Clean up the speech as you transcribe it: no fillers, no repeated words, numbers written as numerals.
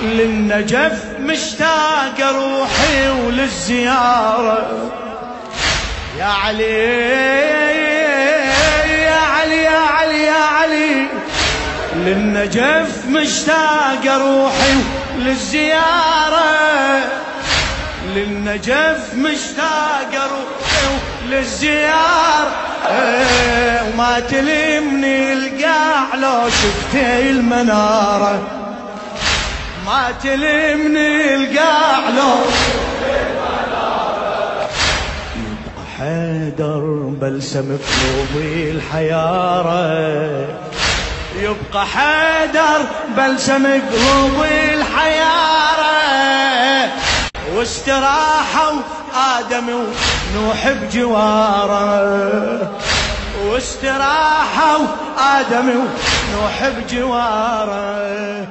للنجف مشتاق روحي وللزيارة. يا علي يا علي يا علي يا علي، للنجف مشتاق روحي للزيارة. للنجف مشتاق روحي للزيارة. وما تلمني القاع لو شفت المنارة. ما تلمني القاع لو شفت المنارة. يبقى حيدر بلسم قلوبي الحيارة. يبقى حيدر بلسم قلوبي الحيارة. واستراحوا آدم ونوح بجواره. واستراحوا آدم ونوح بجواره.